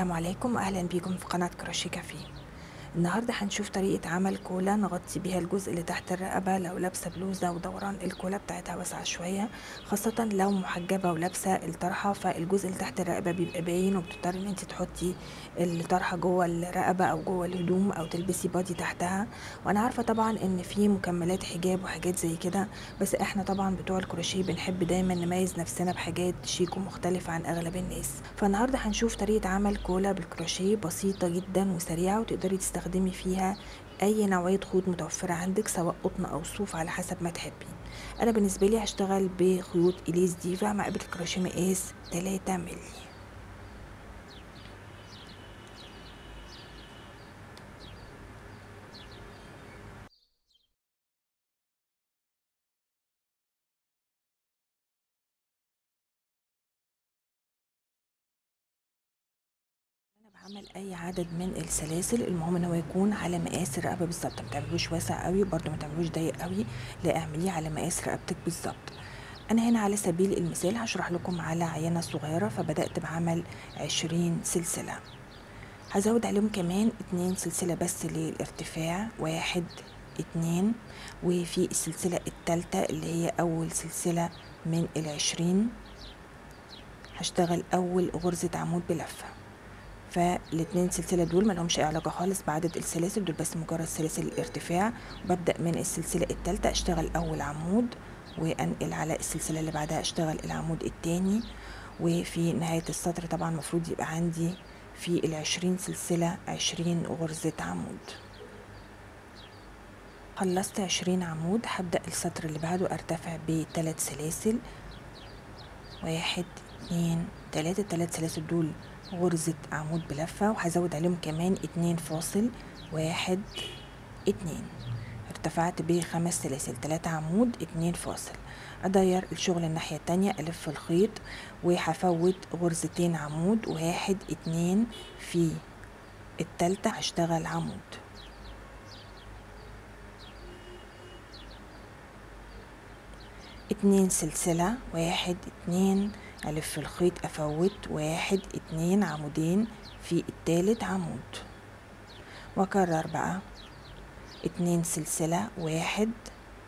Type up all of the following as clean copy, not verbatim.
السلام عليكم، اهلا بيكم في قناة كروشيه كافيه. النهارده هنشوف طريقة عمل كولا نغطي بيها الجزء اللي تحت الرقبة لو لابسة بلوزة ودوران الكولا بتاعتها واسعة شوية، خاصة لو محجبة ولابسة الطرحة فالجزء اللي تحت الرقبة بيبقى باين وبتضطري ان انت تحطي الطرحة جوه الرقبة او جوه الهدوم او تلبسي بادي تحتها. وانا عارفة طبعا ان في مكملات حجاب وحاجات زي كده، بس احنا طبعا بتوع الكروشيه بنحب دايما نميز نفسنا بحاجات شيك ومختلفة عن اغلب الناس. فالنهارده هنشوف طريقة عمل كولا بالكروشيه بسيطة جدا وسريعة، وتقدري تستخدمي فيها اي نوعية خيوط متوفرة عندك سواء قطن او صوف على حسب ما تحبي. انا بالنسبة لي هشتغل بخيوط اليس ديفا مع ابرة كروشيه مقاس 3 مللي. بعمل اي عدد من السلاسل، المهم ان هو يكون على مقاس الرقبه بالظبط، ما تعملوش واسع قوي برده ما تعملوش ضيق قوي، لا اعمليه على مقاس رقبتك بالظبط. انا هنا على سبيل المثال هشرح لكم على عينه صغيره، فبدات بعمل 20 سلسله، هزود عليهم كمان 2 سلسله بس للارتفاع، 1 2، وفي السلسله الثالثه اللي هي اول سلسله من 20 هشتغل اول غرزه عمود بلفه. فالاتنين سلسلة دول ملهمش اي علاقة خالص بعدد السلاسل، دول بس مجرد سلاسل الارتفاع. وببدأ من السلسلة التالتة اشتغل اول عمود، وانقل على السلسلة اللي بعدها اشتغل العمود التاني، وفي نهاية السطر طبعا المفروض يبقى عندي في 20 سلسلة 20 غرزة عمود. خلصت 20 عمود هبدأ السطر اللي بعده ارتفع ب3 سلاسل، 1 2 3. التلات سلاسل دول غرزة عمود بلفة، وهزود عليهم كمان 2 فاصل، 1 2. ارتفعت ب5 سلاسل، 3 عمود 2 فاصل. ادير الشغل الناحية التانية، الف الخيط وهفوت غرزتين عمود، 1 2 في التالتة هشتغل عمود، 2 سلسلة، 1 2 الف الخيط افوت، 1 2 عمودين في التالت عمود، واكرر بقى 2 سلسلة، 1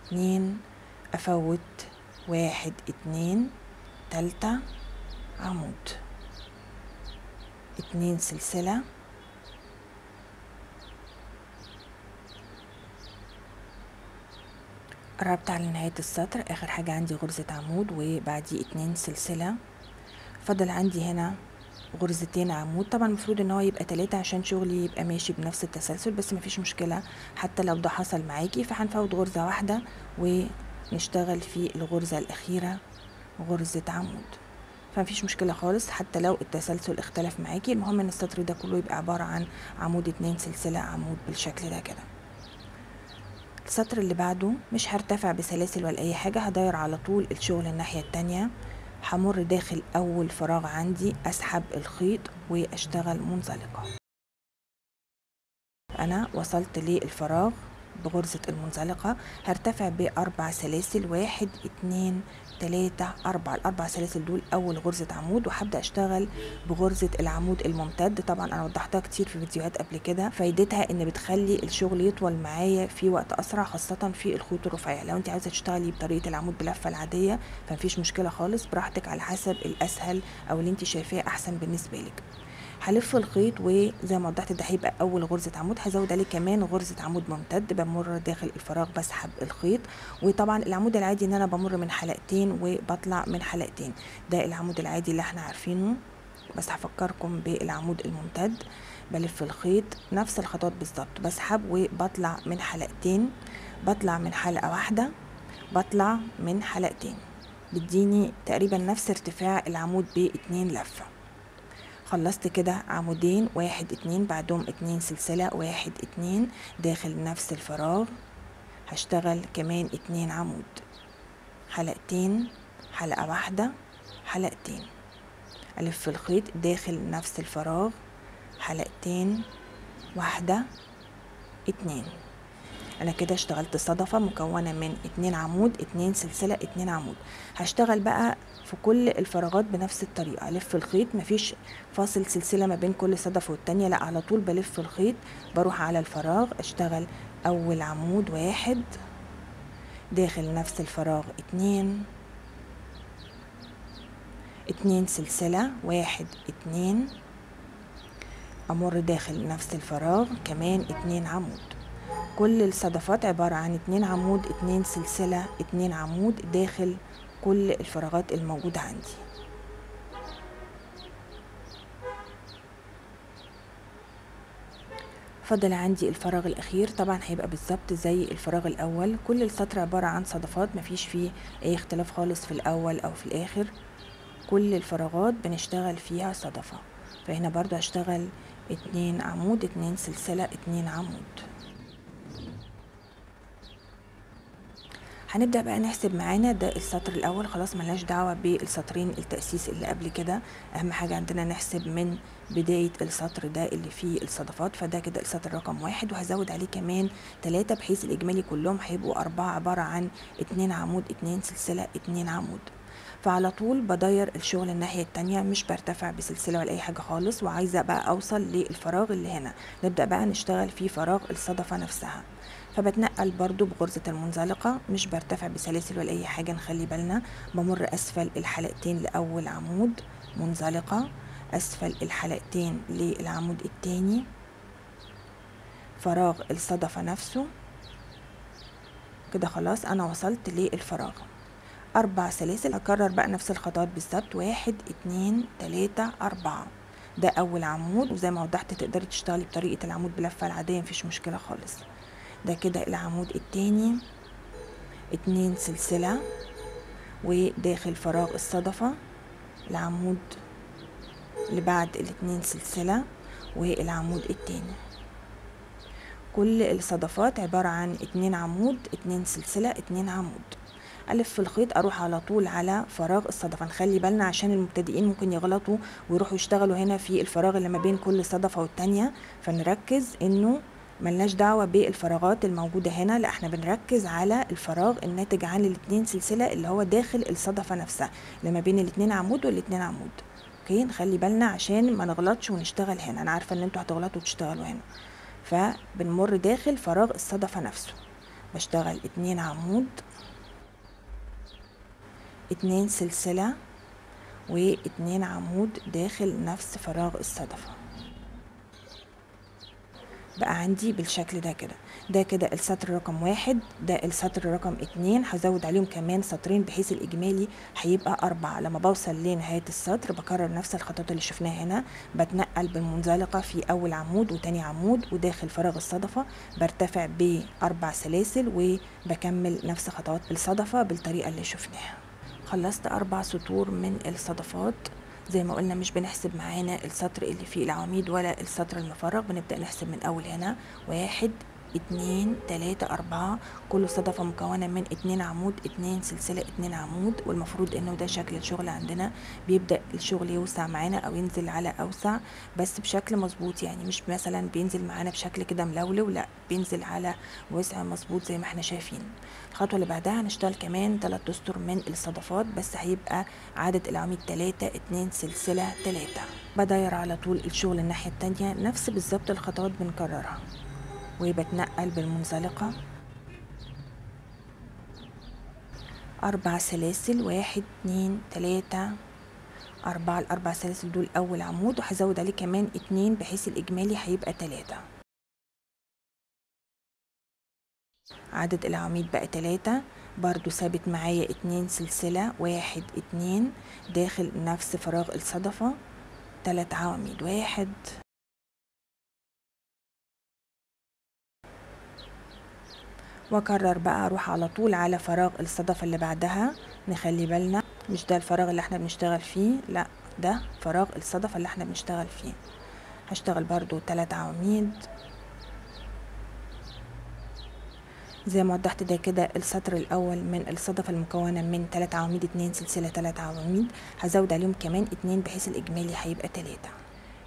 2 افوت، 1 2 تالتة عمود، 2 سلسلة، قربت على نهاية السطر، اخر حاجة عندي غرزة عمود وبعديه 2 سلسلة، فضل عندي هنا غرزتين عمود. طبعا المفروض ان هو يبقى 3 عشان شغلي يبقى ماشي بنفس التسلسل، بس مفيش مشكلة حتى لو ده حصل معاكي، فهنفوت غرزة واحدة ونشتغل في الغرزة الاخيرة غرزة عمود، فمفيش مشكلة خالص حتى لو التسلسل اختلف معاكي. المهم ان السطر ده كله يبقى عبارة عن عمود 2 سلسلة عمود بالشكل ده كده. السطر اللي بعده مش هرتفع بسلاسل ولا اي حاجة، هداير على طول الشغل الناحية التانية، همر داخل اول فراغ عندي، اسحب الخيط واشتغل منزلقة. انا وصلت للفراغ بغرزة المنزلقة، هرتفع ب4 سلاسل، 1 2 3 4. ال4 سلاسل دول اول غرزة عمود، وهبدأ اشتغل بغرزة العمود الممتد. طبعا انا وضحتها كتير في فيديوهات قبل كده، فايدتها ان بتخلي الشغل يطول معايا في وقت اسرع، خاصة في الخيوط الرفيعة. لو انت عايزة تشتغلي بطريقة العمود بلفة العادية فمفيش مشكلة خالص، براحتك على حسب الاسهل او اللي انت شايفاه احسن بالنسبة لك. هلف الخيط وزي ما وضحت ده هيبقى اول غرزة عمود، هزود عليه كمان غرزة عمود ممتد، بمر داخل الفراغ بسحب الخيط. وطبعا العمود العادي ان انا بمر من حلقتين وبطلع من حلقتين، ده العمود العادي اللي احنا عارفينه، بس هفكركم بالعمود الممتد. بلف الخيط نفس الخطوات بالظبط، بسحب وبطلع من حلقتين، بطلع من حلقة واحدة، بطلع من حلقتين، بيديني تقريبا نفس ارتفاع العمود ب2 لفة. خلصت كده عمودين، 1 2 بعدهم 2 سلسلة، 1 2 داخل نفس الفراغ، هشتغل كمان 2 عمود، حلقتين، حلقة واحدة، حلقتين، ألف الخيط داخل نفس الفراغ، حلقتين، واحدة 2، انا كده اشتغلت صدفة مكونة من 2 عمود 2 سلسلة 2 عمود. هشتغل بقى في كل الفراغات بنفس الطريقة، الف الخيط، مفيش فاصل سلسلة ما بين كل صدفة والتانية، لا على طول بلف الخيط، بروح على الفراغ اشتغل اول عمود 1 داخل نفس الفراغ 2 سلسلة 1 2، امر داخل نفس الفراغ كمان 2 عمود. كل الصدفات عبارة عن 2 عمود 2 سلسلة 2 عمود داخل كل الفراغات الموجودة عندي. فضل عندي الفراغ الاخير، طبعا هيبقى بالظبط زي الفراغ الاول، كل السطر عبارة عن صدفات، مفيش فيه اي اختلاف خالص في الاول او في الاخر، كل الفراغات بنشتغل فيها صدفة. فهنا برضو هشتغل 2 عمود 2 سلسلة 2 عمود. هنبدأ بقى نحسب معانا ده السطر الأول، خلاص ملناش دعوة بالسطرين التأسيس اللي قبل كده، أهم حاجة عندنا نحسب من بداية السطر ده اللي فيه الصدفات، فده كده السطر رقم 1، وهزود عليه كمان 3 بحيث الإجمالي كلهم هيبقوا 4 عبارة عن 2 عمود 2 سلسلة 2 عمود. فعلى طول بداير الشغل الناحية التانية، مش برتفع بسلسلة ولا أي حاجة خالص، وعايزة بقى أوصل للفراغ اللي هنا، نبدأ بقى نشتغل في فراغ الصدفة نفسها. فبتنقل برضو بغرزة المنزلقة، مش برتفع بسلاسل ولا أي حاجة، نخلي بالنا، بمر أسفل الحلقتين لأول عمود منزلقة، أسفل الحلقتين للعمود التاني، فراغ الصدفة نفسه كده. خلاص أنا وصلت للفراغ، 4 سلاسل. أكرر بقى نفس الخطوات بالظبط، 1 2 3 4. ده أول عمود، وزي ما وضحت تقدري تشتغلي بطريقة العمود بلفة العادية، مفيش مشكلة خالص. ده كده العمود التاني، 2 سلسلة وداخل فراغ الصدفة العمود اللي بعد ال2 سلسلة والعمود التاني. كل الصدفات عبارة عن 2 عمود 2 سلسلة 2 عمود. ألف الخيط أروح على طول على فراغ الصدفة، نخلي بالنا عشان المبتدئين ممكن يغلطوا ويروحوا يشتغلوا هنا في الفراغ اللي ما بين كل صدفة والتانية، فنركز إنه ملناش دعوة بالفراغات الموجودة هنا، لا احنا بنركز على الفراغ الناتج عن ال2 سلسلة اللي هو داخل الصدفة نفسها اللي ما بين ال2 عمود وال2 عمود. اوكي، نخلي بالنا عشان ما نغلطش ونشتغل هنا، انا عارفة ان انتوا هتغلطوا وتشتغلوا هنا، فبنمر داخل فراغ الصدفة نفسه، بشتغل 2 عمود 2 سلسلة و2 عمود داخل نفس فراغ الصدفة. بقى عندي بالشكل ده كده، ده كده السطر رقم 1، ده السطر رقم 2، هزود عليهم كمان سطرين بحيث الإجمالي هيبقى 4. لما بوصل لنهاية السطر بكرر نفس الخطوات اللي شفناها هنا، بتنقل بالمنزلقة في أول عمود وتاني عمود وداخل فراغ الصدفة، برتفع ب4 سلاسل وبكمل نفس خطوات الصدفة بالطريقة اللي شفناها. خلصت 4 سطور من الصدفات، زي ما قلنا مش بنحسب معانا السطر اللي فيه العواميد ولا السطر المفرغ، بنبدأ نحسب من أول هنا، 1 2 3 4، كل صدفة مكونة من 2 عمود 2 سلسلة 2 عمود، والمفروض انه ده شكل الشغل عندنا، بيبدأ الشغل يوسع معانا او ينزل على اوسع بس بشكل مظبوط، يعني مش مثلا بينزل معانا بشكل كده ملولو، لا بينزل على وسع مظبوط زي ما احنا شايفين. الخطوة اللي بعدها هنشتغل كمان 3 اسطر من الصدفات، بس هيبقى عدد العواميد 3 2 سلسلة 3. بداير على طول الشغل الناحية التانية، نفس بالظبط الخطوات بنكررها، وبتنقل بالمنزلقة 4 سلاسل، 1 2 3 4. ال4 سلاسل دول أول عمود، وهزود عليه كمان 2 بحيث الإجمالي هيبقى 3. عدد العواميد بقى 3، برضو ثابت معايا 2 سلسلة 1 2 داخل نفس فراغ الصدفة 3 عواميد، 1 واكرر بقى، اروح على طول على فراغ الصدفة اللي بعدها، نخلي بالنا مش ده الفراغ اللي احنا بنشتغل فيه، لا ده فراغ الصدفة اللي احنا بنشتغل فيه. هشتغل برضو 3 عواميد زي ما وضحت، ده كده السطر الاول من الصدفة المكونة من 3 عواميد 2 سلسلة 3 عواميد، هزود عليهم كمان 2 بحيث الاجمالي هيبقى 3.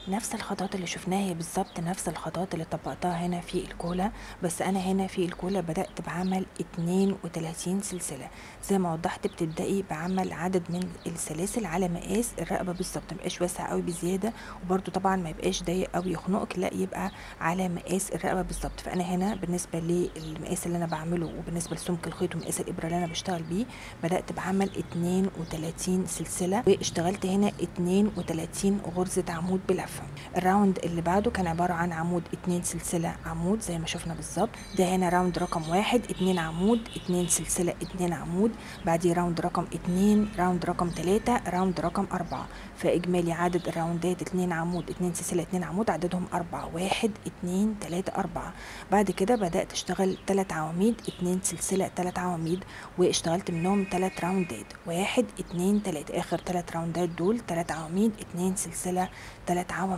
نفس الخطوات اللي شفناها هي بالظبط نفس الخطوات اللي طبقتها هنا في الكولا، بس انا هنا في الكولا بدأت بعمل 32 سلسلة. زي ما وضحت بتبدأي بعمل عدد من السلاسل على مقاس الرقبة بالظبط، ما يبقاش واسع قوي بزيادة، وبرده طبعا ما يبقاش ضيق قوي يخنقك، لا يبقى على مقاس الرقبة بالظبط. فانا هنا بالنسبة للمقاس اللي انا بعمله وبالنسبة لسمك الخيط ومقاس الابرة اللي انا بشتغل بيه بدأت بعمل 32 سلسلة، واشتغلت هنا 32 غرزة عمود بلفة. الراوند اللي بعده كان عبارة عن عمود 2 سلسلة عمود زي ما شفنا بالظبط. ده هنا راوند رقم 1، 2 عمود 2 سلسلة 2 عمود، بعديه راوند رقم 2، راوند رقم 3، راوند رقم 4. فاجمالي عدد الراوندات 2 عمود 2 سلسلة 2 عمود عددهم 4، 1 2 3 4. بعد كده بدأت اشتغل 3 عواميد 2 سلسلة 3 عواميد، واشتغلت منهم 3 راوندات 1 2 3. اخر 3 راوندات دول 3 عواميد 2 سلسلة 3 عواميد.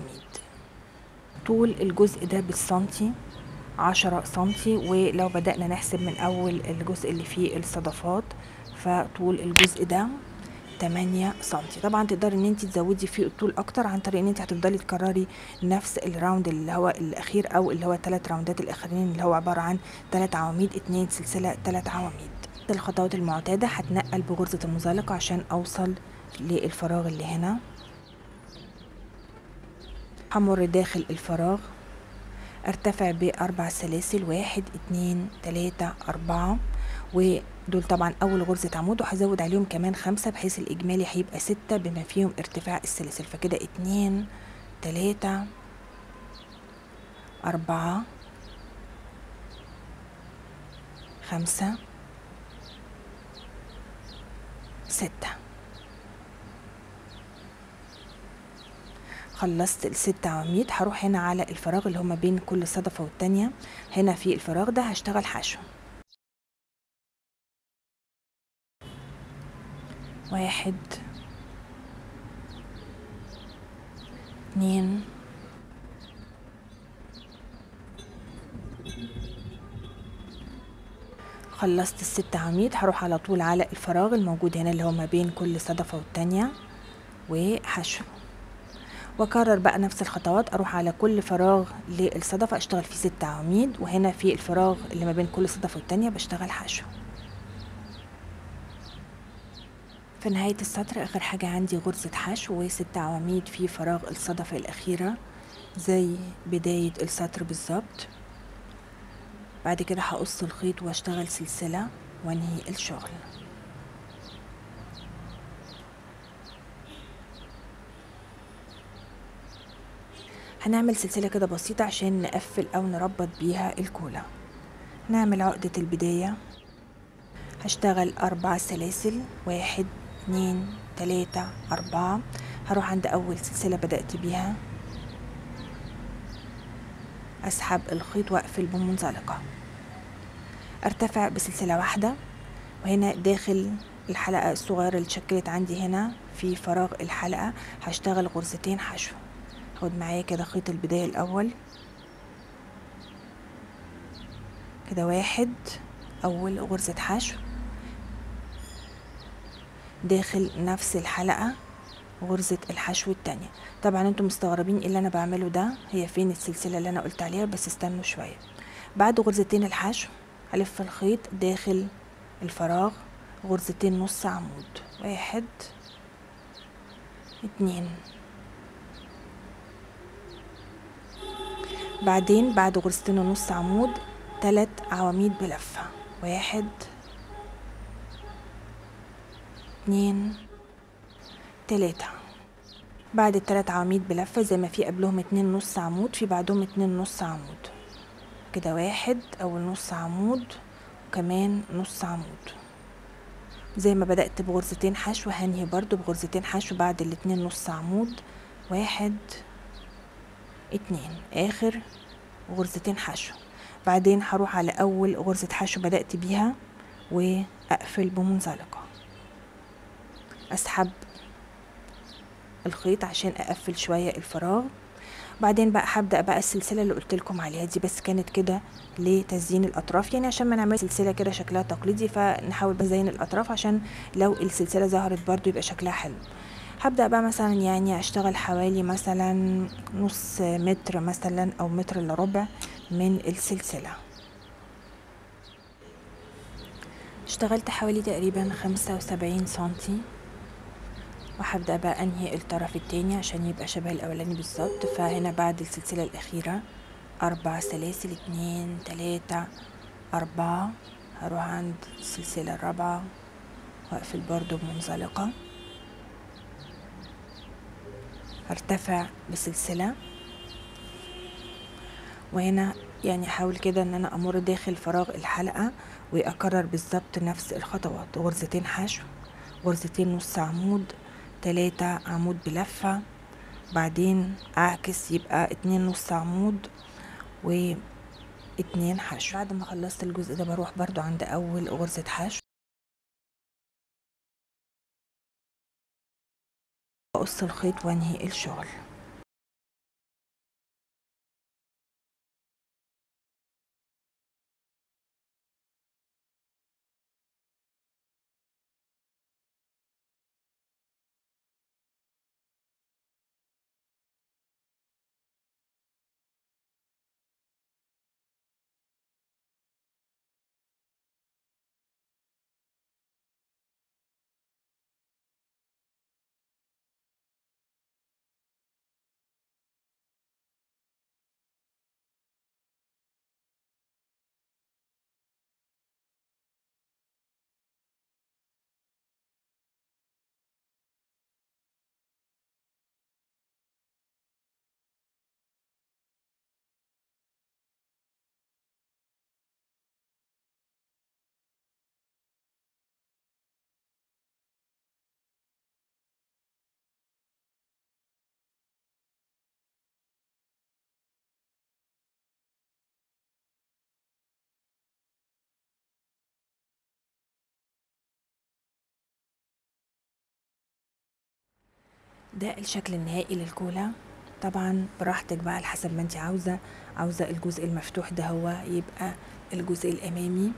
طول الجزء ده بالسنتي 10 سنتي، ولو بدأنا نحسب من اول الجزء اللي فيه الصدفات فطول الجزء ده 8 سنتي. طبعا تقدري ان انت تزودي فيه الطول اكتر عن طريق ان انت هتفضلي تكرري نفس الراوند اللي هو الاخير او اللي هو 3 راوندات الاخرين اللي هو عبارة عن 3 عواميد 2 سلسلة 3 عواميد. الخطوات المعتادة هتنقل بغرزة المزلقة عشان اوصل للفراغ اللي هنا. همر داخل الفراغ، ارتفع ب4 سلاسل 1 2 3 4، ودول طبعا اول غرزة عمود، وهزود عليهم كمان 5 بحيث الاجمالي هيبقى 6 بما فيهم ارتفاع السلاسل. فكده 2 3 4 5 6. خلصت ال6 عواميد. هروح هنا على الفراغ اللي هما بين كل صدفة والتانية. هنا في الفراغ ده هشتغل حشو 1 2 خلصت ال6 عواميد. هروح على طول على الفراغ الموجود هنا اللي هو ما بين كل صدفة والتانية وحشو، واكرر بقى نفس الخطوات. اروح على كل فراغ للصدفة اشتغل فيه 6 عواميد، وهنا في الفراغ اللي ما بين كل صدفة والتانية بشتغل حشو. في نهاية السطر اخر حاجة عندي غرزة حشو و6 عواميد في فراغ الصدفة الاخيرة زي بداية السطر بالظبط. بعد كده هقص الخيط واشتغل سلسلة وانهي الشغل. هنعمل سلسلة كده بسيطة عشان نقفل او نربط بيها الكولا. نعمل عقدة البداية، هشتغل 4 سلاسل 1 2 3 4. هروح عند اول سلسلة بدأت بيها، اسحب الخيط واقفل بمنزلقة، ارتفع بسلسلة واحدة، وهنا داخل الحلقة الصغيرة اللي اتشكلت عندي هنا في فراغ الحلقة هشتغل غرزتين حشو. خد معايا كده خيط البداية الاول كده 1 اول غرزة حشو، داخل نفس الحلقة غرزة الحشو التانية. طبعا انتم مستغربين ايه اللي انا بعمله ده، هي فين السلسلة اللي انا قلت عليها، بس استنوا شوية. بعد غرزتين الحشو هلف الخيط داخل الفراغ غرزتين نص عمود 1 2. بعدين بعد غرزتين ونص عمود 3 عواميد بلفة 1 2 3. بعد ال3 عواميد بلفة زي ما في قبلهم 2 نص عمود في بعدهم 2 نص عمود كده 1 اول نص عمود وكمان نص عمود. زي ما بدأت بغرزتين حشو هنهي برضو بغرزتين حشو بعد ال2 نص عمود 1 2. اخر غرزتين حشو. بعدين هروح على اول غرزة حشو بدأت بيها واقفل بمنزلقة، اسحب الخيط عشان اقفل شوية الفراغ. بعدين بقى هبدأ بقى السلسلة اللي قلت لكم عليها دي، بس كانت كده لتزيين الاطراف، يعني عشان ما نعمل سلسلة كده شكلها تقليدي فنحاول نزين الاطراف عشان لو السلسلة ظهرت برضو يبقى شكلها حلو. هبدأ بقى مثلا يعني اشتغل حوالي مثلا نص متر مثلا او متر الا ربع من السلسلة. اشتغلت حوالي تقريبا 75 سنتي، وهبدأ بقى انهي الطرف التاني عشان يبقى شبه الاولاني بالظبط. فهنا بعد السلسلة الاخيرة 4 سلاسل، 2 3 4، هروح عند السلسلة الرابعة واقفل برضو بمنزلقة، هرتفع بسلسلة، وهنا يعني احاول كده ان انا امر داخل فراغ الحلقة واكرر بالظبط نفس الخطوات. غرزتين حشو، غرزتين نص عمود، 3 عمود بلفة، بعدين اعكس يبقى 2 نص عمود و2 حشو. بعد ما خلصت الجزء ده بروح برضو عند اول غرزة حشو، بقص الخيط وانهي الشغل. ده الشكل النهائي للكولا. طبعا براحتك بقى على حسب ما انت عاوزة الجزء المفتوح ده هو يبقى الجزء الامامي،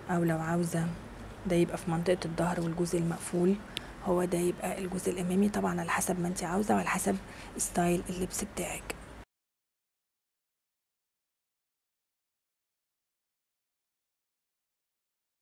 او لو عاوزة ده يبقى في منطقة الظهر والجزء المقفول هو ده يبقى الجزء الامامي. طبعا على حسب ما انت عاوزة وعلى حسب ستايل اللبس بتاعك.